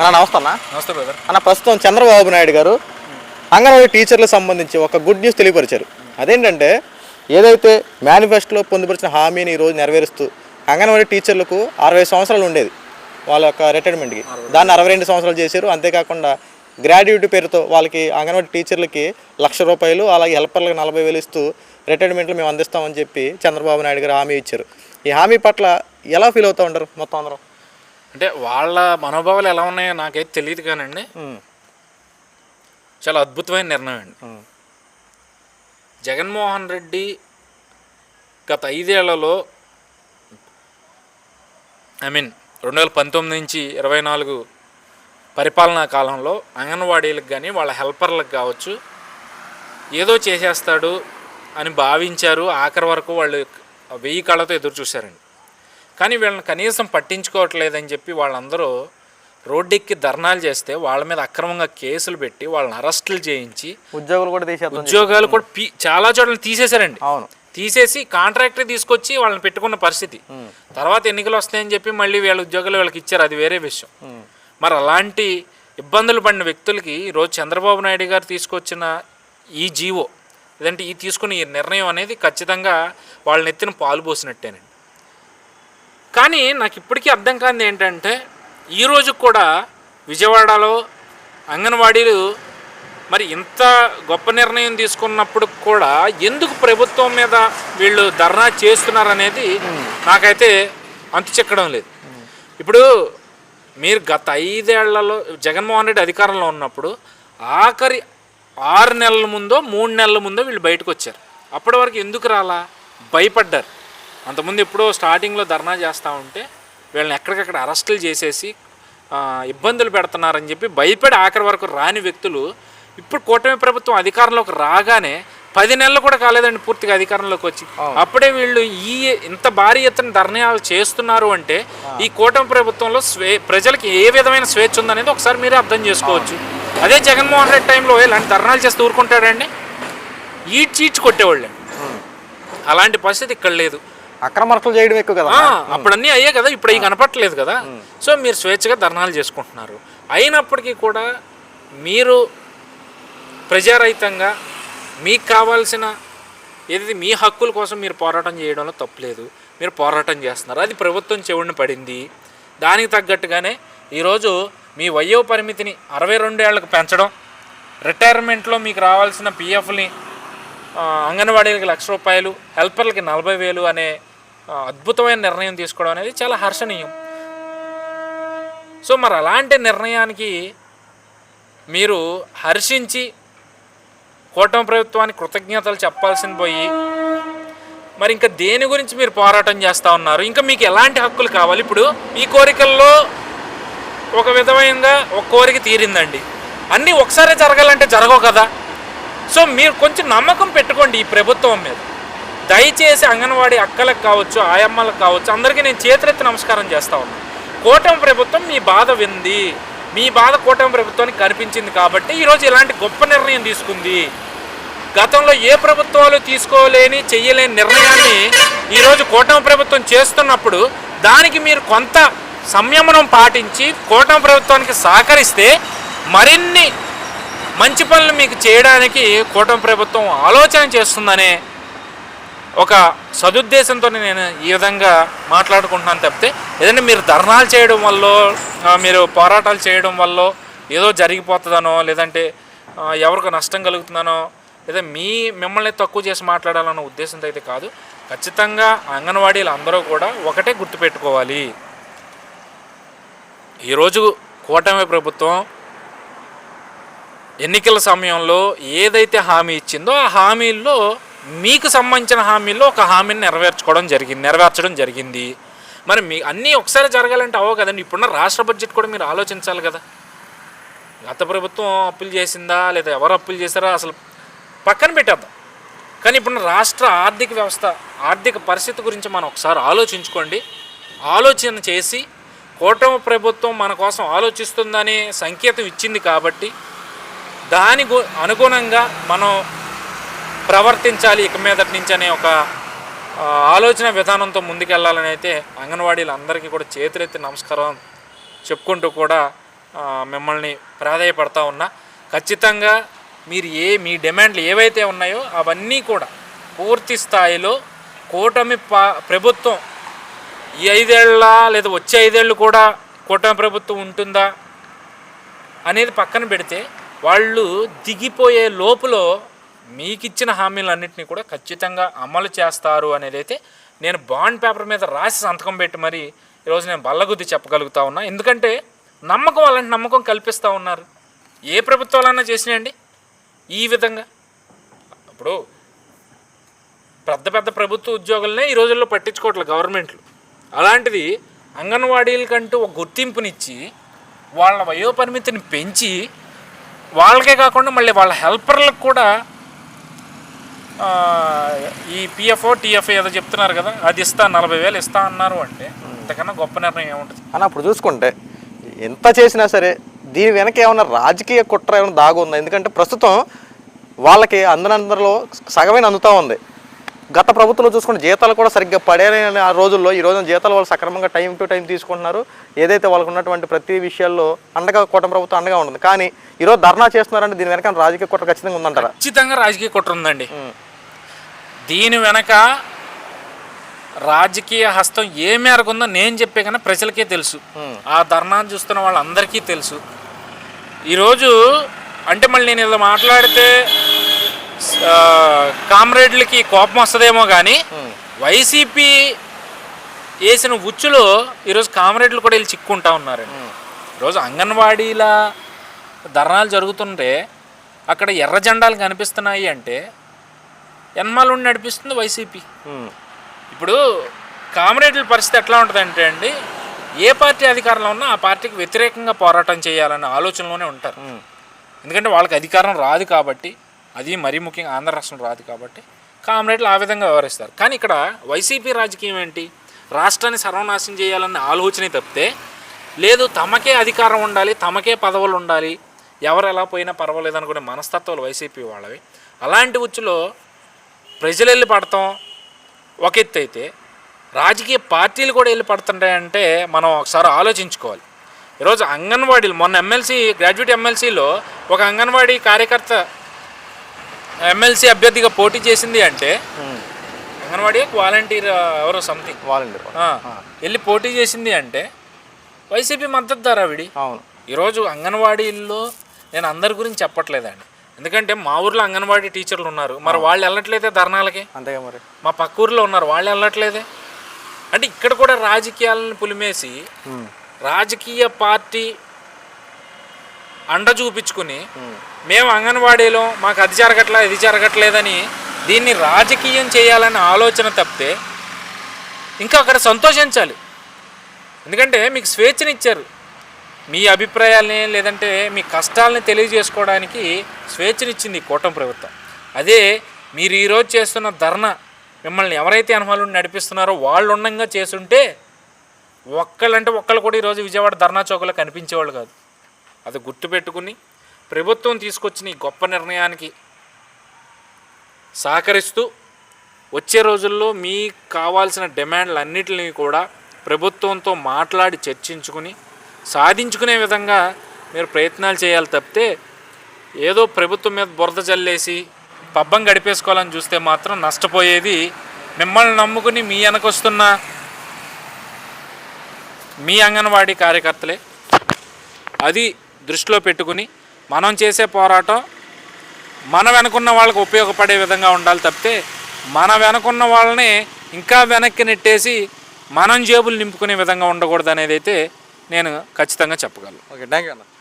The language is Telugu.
నమస్తే అన్న. నమస్తే బ్రదర్. ప్రస్తుతం చంద్రబాబు నాయుడు గారు అంగన్వాడీ టీచర్లకు సంబంధించి ఒక గుడ్ న్యూస్ తెలియపరిచారు. అదేంటంటే ఏదైతే మేనిఫెస్టోలో పొందుపరిచిన హామీని ఈరోజు నెరవేరుస్తూ అంగన్వాడీ టీచర్లకు 60 సంవత్సరాలు ఉండేది వాళ్ళ యొక్క రిటైర్మెంట్కి, దాన్ని 62 సంవత్సరాలు చేశారు. అంతేకాకుండా గ్రాడ్యుయేట్ పేరుతో వాళ్ళకి అంగన్వాడీ టీచర్లకి ₹1,00,000, అలాగే హెల్పర్లకు 40,000 ఇస్తూ రిటైర్మెంట్లు మేము అందిస్తామని చెప్పి చంద్రబాబు నాయుడు గారు హామీ ఇచ్చారు. ఈ హామీ పట్ల ఎలా ఫీల్ అవుతూ ఉంటారు మొత్తం అందరం? అంటే వాళ్ళ మనోభావాలు ఎలా ఉన్నాయో నాకైతే తెలియదు కానండి, చాలా అద్భుతమైన నిర్ణయం అండి. జగన్మోహన్ రెడ్డి గత 5 ఏళ్లలో 2019 నుంచి 24 పరిపాలనా కాలంలో అంగన్వాడీలకు కానీ వాళ్ళ హెల్పర్లకు కావచ్చు ఏదో చేసేస్తాడు అని భావించారు. ఆఖరి వరకు వాళ్ళు 1000 కళ్ళతో ఎదురు చూశారండి. కానీ వీళ్ళని కనీసం పట్టించుకోవట్లేదని చెప్పి వాళ్ళందరూ రోడ్డెక్కి ధర్నాలు చేస్తే వాళ్ళ మీద అక్రమంగా కేసులు పెట్టి వాళ్ళని అరెస్టులు చేయించి ఉద్యోగాలు కూడా చాలా చోట్ల తీసేశారండి. తీసేసి కాంట్రాక్టర్ తీసుకొచ్చి వాళ్ళని పెట్టుకున్న పరిస్థితి. తర్వాత ఎన్నికలు వస్తాయని చెప్పి మళ్ళీ వీళ్ళ ఉద్యోగాలు వీళ్ళకి ఇచ్చారు, అది వేరే విషయం. మరి అలాంటి ఇబ్బందులు పడిన వ్యక్తులకి ఈరోజు చంద్రబాబు నాయుడు గారు తీసుకొచ్చిన ఈ జీవో లేదంటే ఈ తీసుకున్న ఈ నిర్ణయం అనేది ఖచ్చితంగా వాళ్ళని ఎత్తిన పాలు పోసినట్టేనండి. కానీ నాకు ఇప్పటికీ అర్థం కానిది ఏంటంటే ఈరోజు కూడా విజయవాడలో అంగన్వాడీలు మరి ఇంత గొప్ప నిర్ణయం తీసుకున్నప్పుడు కూడా ఎందుకు ప్రభుత్వం మీద వీళ్ళు ధర్నా చేస్తున్నారనేది నాకైతే అంతు చెక్కడం లేదు. ఇప్పుడు మీరు గత 5 ఏళ్లలో జగన్మోహన్ రెడ్డి అధికారంలో ఉన్నప్పుడు ఆఖరి 6 నెలల ముందో 3 నెలల ముందో వీళ్ళు బయటకు వచ్చారు. అప్పటి వరకు ఎందుకు రాలా? భయపడ్డారు. అంతకుముందు ఎప్పుడో స్టార్టింగ్లో ధర్నా చేస్తూ ఉంటే వీళ్ళని ఎక్కడికక్కడ అరెస్టులు చేసేసి ఇబ్బందులు పెడుతున్నారని చెప్పి భయపడి ఆఖరి వరకు రాని వ్యక్తులు ఇప్పుడు కూటమి ప్రభుత్వం అధికారంలోకి రాగానే 10 నెలలు కూడా కాలేదండి పూర్తిగా అధికారంలోకి వచ్చి, అప్పుడే వీళ్ళు ఇంత భారీ ఎత్తున ధర్నాలు చేస్తున్నారు అంటే ఈ కూటమి ప్రభుత్వంలో ప్రజలకి ఏ విధమైన స్వేచ్ఛ ఉందనేది ఒకసారి మీరే అర్థం చేసుకోవచ్చు. అదే జగన్మోహన్ రెడ్డి టైంలో ఇలాంటి ధర్నాలు చేస్తూ ఊరుకుంటాడండి, ఈడ్చి కొట్టేవాళ్ళే. అలాంటి పరిస్థితి ఇక్కడ లేదు. అక్రమార్కులు చేయడం ఎక్కువ కదా, అప్పుడన్నీ అయ్యే కదా, ఇప్పుడు అవి కనపట్టలేదు కదా. సో మీరు స్వేచ్ఛగా ధర్నాలు చేసుకుంటున్నారు. అయినప్పటికీ కూడా మీరు ప్రజారహితంగా మీకు కావాల్సిన ఏదైతే మీ హక్కుల కోసం మీరు పోరాటం చేయడంలో తప్పులేదు. మీరు పోరాటం చేస్తున్నారు, అది ప్రభుత్వం చెవుడిని పడింది. దానికి తగ్గట్టుగానే ఈరోజు మీ వయో పరిమితిని 62 ఏళ్లకు పెంచడం, రిటైర్మెంట్లో మీకు రావాల్సిన పిఎఫ్ని అంగన్వాడీలకి ₹1,00,000, హెల్పర్లకి 40,000 అనే అద్భుతమైన నిర్ణయం తీసుకోవడం అనేది చాలా హర్షణీయం. సో మరి అలాంటి నిర్ణయానికి మీరు హర్షించి కూటమి ప్రభుత్వానికి కృతజ్ఞతలు చెప్పాల్సింది పోయి మరి ఇంకా దేని గురించి మీరు పోరాటం చేస్తూ ఉన్నారు? ఇంకా మీకు ఎలాంటి హక్కులు కావాలి? ఇప్పుడు మీ కోరికల్లో ఒక విధంగా ఒక కోరిక తీరిందండి, అన్నీ ఒకసారి జరగాలంటే జరగవు కదా. సో మీరు కొంచెం నమ్మకం పెట్టుకోండి ఈ ప్రభుత్వం మీద. దయచేసి అంగన్వాడీ అక్కలకు కావచ్చు, ఆయమ్మలకు కావచ్చు, అందరికీ నేను చేతులెత్తి నమస్కారం చేస్తూ ఉన్నాను. కూటమి ప్రభుత్వం మీ బాధ వింది, మీ బాధ కూటమి ప్రభుత్వానికి కనిపించింది కాబట్టి ఈరోజు ఇలాంటి గొప్ప నిర్ణయం తీసుకుంది. గతంలో ఏ ప్రభుత్వాలు తీసుకోలేని చెయ్యలేని నిర్ణయాన్ని ఈరోజు కూటమి ప్రభుత్వం చేస్తున్నప్పుడు దానికి మీరు కొంత సంయమనం పాటించి కూటమి ప్రభుత్వానికి సహకరిస్తే మరిన్ని మంచి పనులు మీకు చేయడానికి కూటమి ప్రభుత్వం ఆలోచన చేస్తుందనే ఒక సదుద్దేశంతో నేను ఈ విధంగా మాట్లాడుకుంటున్నాను తప్పితే ఏదంటే మీరు ధర్నాలు చేయడం వల్ల, మీరు పోరాటాలు చేయడం వల్ల ఏదో జరిగిపోతుందనో, లేదంటే ఎవరికి నష్టం కలుగుతుందనో, లేదా మిమ్మల్ని తక్కువ చేసి మాట్లాడాలన్న ఉద్దేశంతో అయితే కాదు. ఖచ్చితంగా అంగన్వాడీలు అందరూ కూడా ఒకటే గుర్తుపెట్టుకోవాలి, ఈరోజు కూటమి ప్రభుత్వం ఎన్నికల సమయంలో ఏదైతే హామీ ఇచ్చిందో ఆ హామీల్లో మీకు సంబంధించిన హామీల్లో ఒక హామీని నెరవేర్చడం జరిగింది. మరి మీ అన్నీ ఒకసారి జరగాలంటే అవో కదండి. ఇప్పుడున్న రాష్ట్ర బడ్జెట్ కూడా మీరు ఆలోచించాలి కదా. గత ప్రభుత్వం అప్పులు చేసిందా లేదా ఎవరు అప్పులు చేశారా అసలు పక్కన పెట్టేద్దాం. కానీ ఇప్పుడున్న రాష్ట్ర ఆర్థిక వ్యవస్థ, ఆర్థిక పరిస్థితి గురించి మనం ఒకసారి ఆలోచించుకోండి. ఆలోచన చేసి కూటమి ప్రభుత్వం మన కోసం ఆలోచిస్తుందనే సంకేతం ఇచ్చింది కాబట్టి దాని అనుగుణంగా మనం ప్రవర్తించాలి ఇక మీదటి నుంచి అనే ఒక ఆలోచన విధానంతో ముందుకెళ్ళాలని అయితే అంగన్వాడీలు అందరికీ కూడా చేతులెత్తి నమస్కారం చెప్పుకుంటూ కూడా మిమ్మల్ని ప్రాధేయపడతా ఉన్నా. ఖచ్చితంగా మీరు మీ డిమాండ్లు ఏవైతే ఉన్నాయో అవన్నీ కూడా పూర్తి స్థాయిలో కూటమి ప్రభుత్వం ఈ 5 ఏళ్ళ లేదా వచ్చే 5 ఏళ్ళు కూడా కూటమి ప్రభుత్వం ఉంటుందా అనేది పక్కన పెడితే వాళ్ళు దిగిపోయే లోపులో మీకు ఇచ్చిన హామీలన్నింటినీ కూడా ఖచ్చితంగా అమలు చేస్తారు అనేది అయితే నేను బాండ్ పేపర్ మీద రాసి సంతకం పెట్టి మరి ఈరోజు నేను బల్లగుద్ది చెప్పగలుగుతా ఉన్నా. ఎందుకంటే నమ్మకం అలాంటి నమ్మకం కల్పిస్తూ ఉన్నారు. ఏ ప్రభుత్వాలన్నా చేసినాయండి ఈ విధంగా? ఇప్పుడు పెద్ద పెద్ద ప్రభుత్వ ఉద్యోగులనే ఈ రోజుల్లో పట్టించుకోవట్లేదు గవర్నమెంట్లు. అలాంటిది అంగన్వాడీలకంటూ ఒక గుర్తింపునిచ్చి వాళ్ళ వయోపరిమితిని పెంచి వాళ్ళకే కాకుండా మళ్ళీ వాళ్ళ హెల్పర్లకు కూడా ఈ పిఎఫ్ఓ టీఎఫ్ఓ ఏదో చెప్తున్నారు కదా, అది 40,000 ఇస్తా అన్నారు. అంటే ఇంతకన్నా గొప్ప నిర్ణయం ఏముంటుంది అని అప్పుడు చూసుకుంటే ఎంత చేసినా సరే దీని వెనక ఏమైనా రాజకీయ కుట్ర ఏమైనా దాగుందా? ఎందుకంటే ప్రస్తుతం వాళ్ళకి అందరిలో సగమైన అందుతూ ఉంది. గత ప్రభుత్వంలో చూసుకుంటే జీతాలు కూడా సరిగ్గా పడేని ఆ రోజుల్లో ఈ రోజున జీతాలు వాళ్ళు సక్రమంగా టైం టు టైం తీసుకుంటున్నారు. ఏదైతే వాళ్ళకు ఉన్నటువంటి ప్రతి విషయాల్లో అండగా కూటమి ప్రభుత్వం అండగా ఉంటుంది. కానీ ఈరోజు ధర్నా చేస్తున్నారంటే దీని వెనక రాజకీయ కుట్ర ఖచ్చితంగా ఉందంటారా? ఖచ్చితంగా రాజకీయ కుట్ర ఉందండి. దీని వెనక రాజకీయ హస్తం ఏ మేరకు ఉందో నేను చెప్పే కన్నా ప్రజలకే తెలుసు. ఆ ధర్నాన్ని చూస్తున్న వాళ్ళందరికీ తెలుసు. ఈరోజు అంటే మళ్ళీ నేను ఇలా మాట్లాడితే కామ్రేడ్లకి కోపం వస్తుందేమో కానీ వైసీపీ వేసిన ఉచ్చులో ఈరోజు కామ్రేడ్లు కూడా వీళ్ళు చిక్కుంటా ఉన్నారండి. ఈరోజు అంగన్వాడీల ధర్నాలు జరుగుతుంటే అక్కడ ఎర్ర జెండాలు కనిపిస్తున్నాయి అంటే ఎన్మాలు నడిపిస్తుంది వైసీపీ. ఇప్పుడు కామ్రేడ్ల పరిస్థితి ఎట్లా ఉంటుందంటే అండి, ఏ పార్టీ అధికారంలో ఉన్నా ఆ పార్టీకి వ్యతిరేకంగా పోరాటం చేయాలనే ఆలోచనలోనే ఉంటారు. ఎందుకంటే వాళ్ళకి అధికారం రాదు కాబట్టి, అది మరీ ముఖ్యంగా ఆంధ్ర రాష్ట్రం రాదు కాబట్టి కామ్రేడ్లు ఆ విధంగా వ్యవహరిస్తారు. కానీ ఇక్కడ వైసీపీ రాజకీయం ఏంటి, రాష్ట్రాన్ని సర్వనాశనం చేయాలన్న ఆలోచనే తప్పితే లేదు తమకే అధికారం ఉండాలి, తమకే పదవులు ఉండాలి, ఎవరు ఎలా పోయినా పర్వాలేదు అనుకునే మనస్తత్వాలు వైసీపీ వాళ్ళవి. అలాంటి ఉచ్చులో ప్రజలు వెళ్ళి పడతాం ఒక ఎత్తు అయితే, రాజకీయ పార్టీలు కూడా వెళ్ళి పడుతుంటాయంటే మనం ఒకసారి ఆలోచించుకోవాలి. ఈరోజు అంగన్వాడీలు మొన్న గ్రాడ్యుయేట్ ఎమ్మెల్సీలో ఒక అంగన్వాడీ కార్యకర్త ఎమ్మెల్సీ అభ్యర్థిగా పోటీ చేసింది అంటే అంగన్వాడీ వాలంటీర్ ఎవరో సంథింగ్ వెళ్ళి పోటీ చేసింది అంటే వైసీపీ మద్దతుదారు ఆవిడి. ఈరోజు అంగన్వాడీల్లో నేను అందరి గురించి చెప్పట్లేదండి, ఎందుకంటే మా ఊర్లో అంగన్వాడీ టీచర్లు ఉన్నారు, మరి వాళ్ళు వెళ్ళట్లేదే ధర్నాలకి. అంతేగా మరి మా పక్క ఊర్లో ఉన్నారు, వాళ్ళు వెళ్ళట్లేదే. అంటే ఇక్కడ కూడా రాజకీయాలను పులిమేసి రాజకీయ పార్టీ అండ చూపించుకుని మేము అంగన్వాడీలో మాకు అది జరగట్లేదు ఇది జరగట్లేదని దీన్ని రాజకీయం చేయాలనే ఆలోచన తప్పితే ఇంకా అక్కడ సంతోషించాలి. ఎందుకంటే మీకు స్వేచ్ఛనిచ్చారు, మీ అభిప్రాయాలని లేదంటే మీ కష్టాలని తెలియజేసుకోవడానికి స్వేచ్ఛనిచ్చింది కూటమి ప్రభుత్వం. అదే మీరు ఈరోజు చేస్తున్న ధర్నా మిమ్మల్ని ఎవరైతే అనుమానాలు నడిపిస్తున్నారో వాళ్ళు ఉండంగా చేస్తుంటే ఒక్కళ్ళు కూడా ఈరోజు విజయవాడ ధర్నా చౌకలో కనిపించేవాళ్ళు కాదు. అది గుర్తుపెట్టుకుని ప్రభుత్వం తీసుకొచ్చిన ఈ గొప్ప నిర్ణయానికి సహకరిస్తూ వచ్చే రోజుల్లో మీకు కావాల్సిన డిమాండ్లు అన్నిటిని కూడా ప్రభుత్వంతో మాట్లాడి చర్చించుకుని సాధించుకునే విధంగా మీరు ప్రయత్నాలు చేయాలి తప్పితే ఏదో ప్రభుత్వం మీద బురద జల్లేసి పబ్బం గడిపేసుకోవాలని చూస్తే మాత్రం నష్టపోయేది మిమ్మల్ని నమ్ముకుని మీ వెనకొస్తున్న మీ అంగన్వాడీ కార్యకర్తలే. అది దృష్టిలో పెట్టుకుని మనం చేసే పోరాటం మన వెనుకున్న వాళ్ళకు ఉపయోగపడే విధంగా ఉండాలి తప్పితే మన వెనుకున్న వాళ్ళని ఇంకా వెనక్కి నెట్టేసి మనం జేబులు నింపుకునే విధంగా ఉండకూడదు అనేది అయితే నేను ఖచ్చితంగా చెప్పగలను. ఓకే, థ్యాంక్ యూ అన్న.